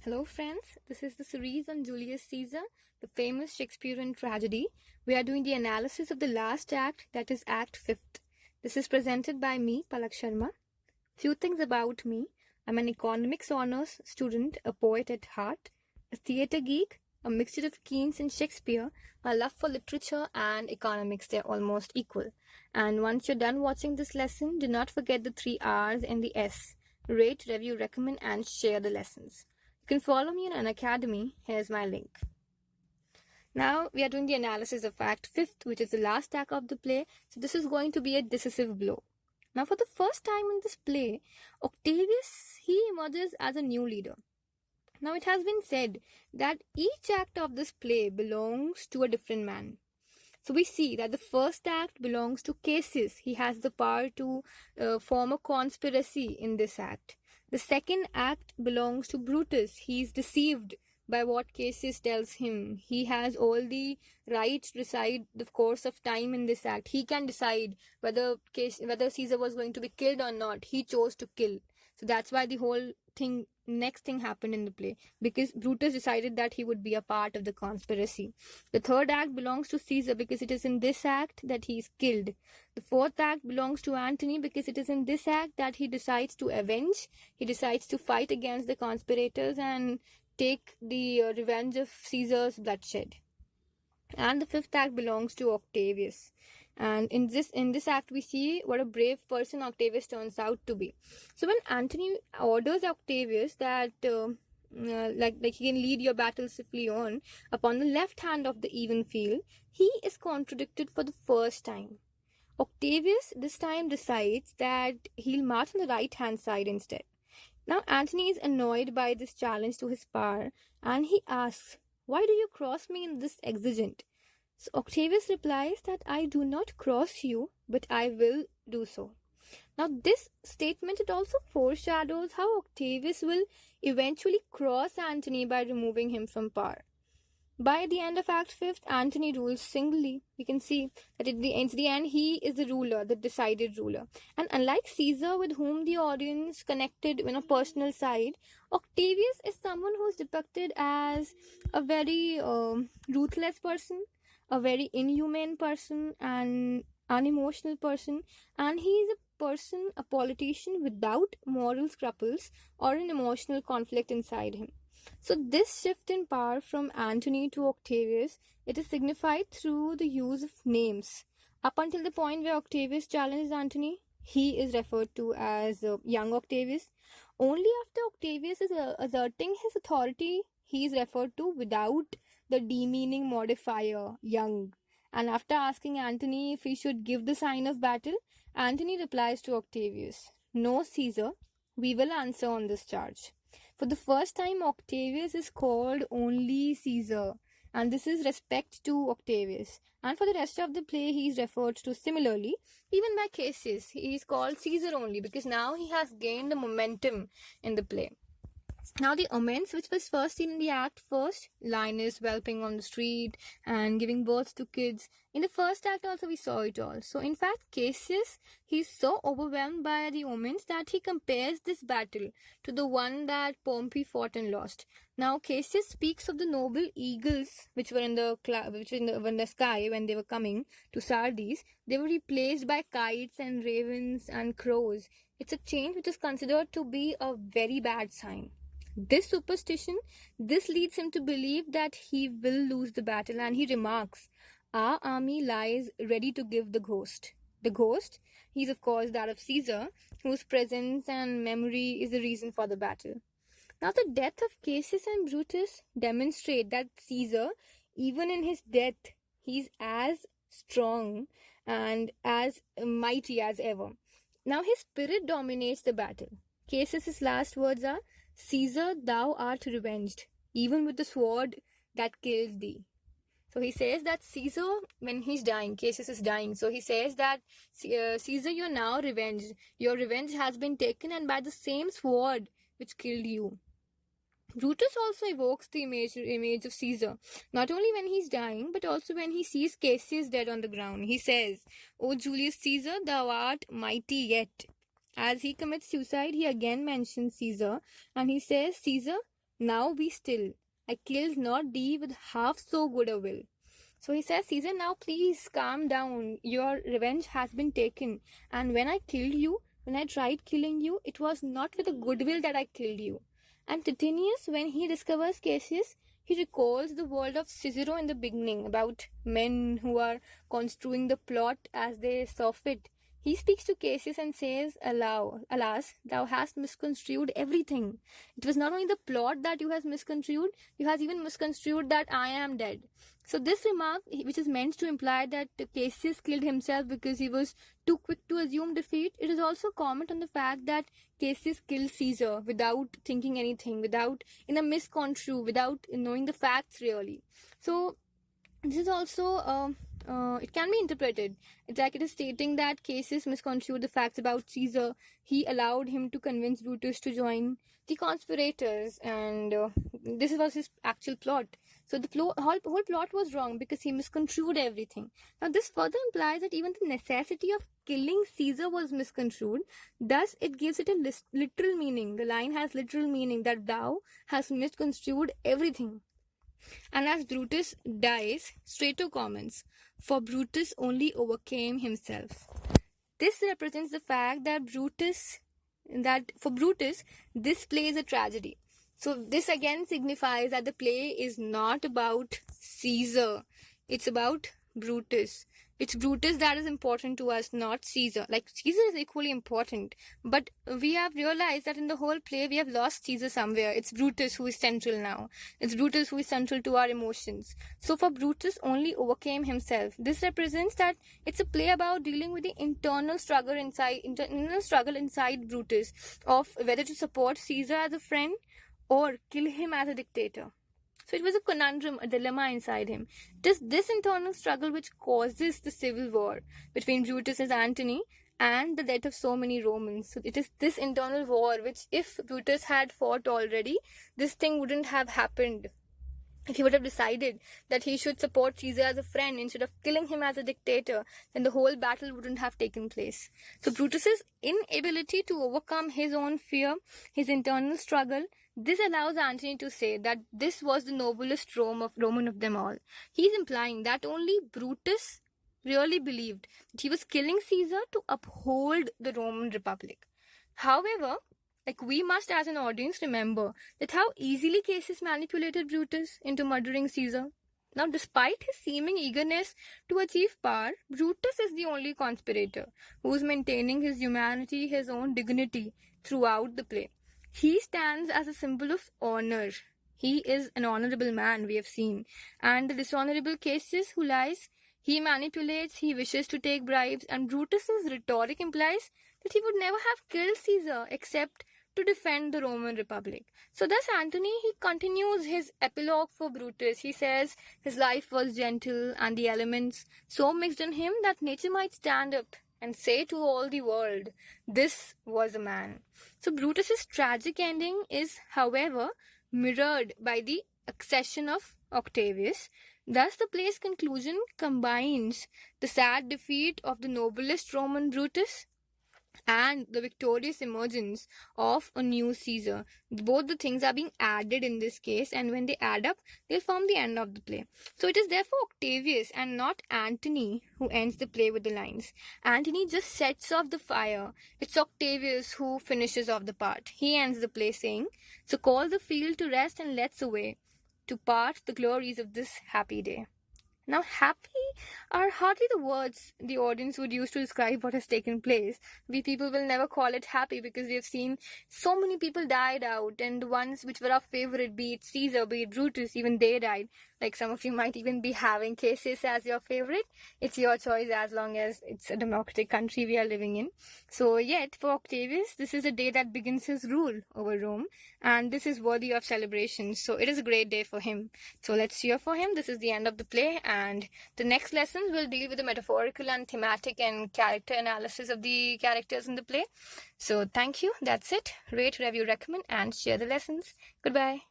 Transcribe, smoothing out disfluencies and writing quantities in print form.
Hello friends, this is the series on Julius Caesar, the famous Shakespearean tragedy. We are doing the analysis of the last act, that is Act 5th. This is presented by me, Palak Sharma. Few things about me. I'm an economics honors student, a poet at heart, a theatre geek, a mixture of Keats and Shakespeare. My love for literature and economics, they're almost equal. And once you're done watching this lesson, do not forget the 3 R's and the S. Rate, review, recommend, and share the lessons. You can follow me on Unacademy. Here's my link. Now we are doing the analysis of Act 5th, which is the last act of the play. So this is going to be a decisive blow. Now for the first time in this play, Octavius, he emerges as a new leader. Now it has been said that each act of this play belongs to a different man. So we see that the first act belongs to Cassius. He has the power to form a conspiracy in this act. The second act belongs to Brutus. He is deceived by what Cassius tells him. He has all the right to decide the course of time in this act. He can decide whether Caesar was going to be killed or not. He chose to kill. So that's why the whole next thing happened in the play, because Brutus decided that he would be a part of the conspiracy. The third act belongs to Caesar because it is in this act that he is killed. The fourth act belongs to Antony because it is in this act that he decides to avenge. He decides to fight against the conspirators and take the revenge of Caesar's bloodshed. And the fifth act belongs to Octavius. And in this act, we see what a brave person Octavius turns out to be. So when Antony orders Octavius that like he can lead your battle swiftly on upon the left hand of the even field, he is contradicted for the first time. Octavius this time decides that he'll march on the right hand side instead. Now Antony is annoyed by this challenge to his power, and he asks, "Why do you cross me in this exigent?" So Octavius replies that I do not cross you, but I will do so. Now this statement, it also foreshadows how Octavius will eventually cross Antony by removing him from power. By the end of Act 5th, Antony rules singly. We can see that at the end, he is the ruler, the decided ruler. And unlike Caesar, with whom the audience connected in a personal side, Octavius is someone who is depicted as a very ruthless person, a very inhumane person, and unemotional person, and he is a politician without moral scruples or an emotional conflict inside him. So this shift in power from Antony to Octavius, it is signified through the use of names. Up until the point where Octavius challenges Antony, he is referred to as young Octavius. Only after Octavius is asserting his authority, he is referred to without the demeaning modifier young. And after asking Antony if he should give the sign of battle, Antony replies to Octavius, "No, Caesar, we will answer on this charge." For the first time, Octavius is called only Caesar, and this is respect to Octavius. And for the rest of the play, he is referred to similarly. Even by Cassius, he is called Caesar only because now he has gained the momentum in the play. Now the omens, which was first seen in the act first, Linus whelping on the street and giving birth to kids. In the first act also we saw it all. So in fact, Cassius, he's so overwhelmed by the omens that he compares this battle to the one that Pompey fought and lost. Now Cassius speaks of the noble eagles which were in the sky when they were coming to Sardis. They were replaced by kites and ravens and crows. It's a change which is considered to be a very bad sign. This superstition, this leads him to believe that he will lose the battle, and he remarks, "Our army lies ready to give the ghost." The ghost, he is of course that of Caesar, whose presence and memory is the reason for the battle. Now the death of Cassius and Brutus demonstrate that Caesar, even in his death, he's as strong and as mighty as ever. Now his spirit dominates the battle. Cassius's last words are, "Caesar, thou art revenged, even with the sword that killed thee." So he says that Caesar, when he's dying, Cassius is dying. So he says that, "Caesar, you're now revenged. Your revenge has been taken, and by the same sword which killed you." Brutus also evokes the image of Caesar, not only when he's dying, but also when he sees Cassius dead on the ground. He says, "O Julius Caesar, thou art mighty yet." As he commits suicide, he again mentions Caesar, and he says, "Caesar, Now be still. I killed not thee with half so good a will. So he says, Caesar, now please calm down. Your revenge has been taken. And when I killed you, when I tried killing you, it was not with a goodwill that I killed you. And Titinius, when he discovers Cassius, he recalls the word of Cicero in the beginning about men who are construing the plot as they saw fit. He speaks to Cassius and says, Alas, thou hast misconstrued everything. It was not only the plot that you hast misconstrued, you hast even misconstrued that I am dead. So this remark, which is meant to imply that Cassius killed himself because he was too quick to assume defeat, it is also a comment on the fact that Cassius killed Caesar without thinking anything, in a misconstrue, without knowing the facts really. So this is also it can be interpreted. It's like it is stating that Cassius misconstrued the facts about Caesar. He allowed him to convince Brutus to join the conspirators, and this was his actual plot. So the whole plot was wrong because he misconstrued everything. Now this further implies that even the necessity of killing Caesar was misconstrued. Thus it gives it a literal meaning. The line has literal meaning that thou hast misconstrued everything. And as Brutus dies, Strato comments, for Brutus only overcame himself. This represents the fact that for Brutus, this play is a tragedy. So this again signifies that the play is not about Caesar. It's about Brutus. It's Brutus that is important to us, not Caesar. Like, Caesar is equally important, but we have realized that in the whole play, we have lost Caesar somewhere. It's Brutus who is central now. It's Brutus who is central to our emotions. So for Brutus only overcame himself. This represents that it's a play about dealing with the internal struggle inside Brutus of whether to support Caesar as a friend or kill him as a dictator. So it was a conundrum, a dilemma inside him. It is this internal struggle which causes the civil war between Brutus and Antony and the death of so many Romans. So it is this internal war which, if Brutus had fought already, this thing wouldn't have happened. If he would have decided that he should support Caesar as a friend instead of killing him as a dictator, then the whole battle wouldn't have taken place. So Brutus's inability to overcome his own fear, his internal struggle, this allows Antony to say that this was the noblest Roman of them all. He's implying that only Brutus really believed that he was killing Caesar to uphold the Roman Republic. However, we must as an audience remember that how easily Cassius manipulated Brutus into murdering Caesar. Now, despite his seeming eagerness to achieve power, Brutus is the only conspirator who is maintaining his humanity, his own dignity throughout the play. He stands as a symbol of honor. He is an honorable man, we have seen. And the dishonorable Cassius who lies, he manipulates, he wishes to take bribes, and Brutus's rhetoric implies that he would never have killed Caesar except to defend the Roman Republic. So thus Antony, he continues his epilogue for Brutus. He says his life was gentle and the elements so mixed in him that nature might stand up and say to all the world, this was a man. So Brutus's tragic ending is, however, mirrored by the accession of Octavius. Thus the play's conclusion combines the sad defeat of the noblest Roman Brutus and the victorious emergence of a new Caesar. Both the things are being added in this case, and when they add up, they'll form the end of the play. So it is therefore Octavius and not Antony who ends the play with the lines. Antony just sets off the fire. It's Octavius who finishes off the part. He ends the play saying, so call the field to rest and let's away to part the glories of this happy day. Now, happy are hardly the words the audience would use to describe what has taken place. We people will never call it happy because we have seen so many people died out, and the ones which were our favorite, be it Caesar, be it Brutus, even they died. Like some of you might even be having Cassius as your favorite. It's your choice as long as it's a democratic country we are living in. So yet, for Octavius, this is a day that begins his rule over Rome, and this is worthy of celebration. So it is a great day for him. So let's cheer for him. This is the end of the play, and the next lessons will deal with the metaphorical and thematic and character analysis of the characters in the play. So thank you. That's it. Rate, review, recommend, and share the lessons. Goodbye.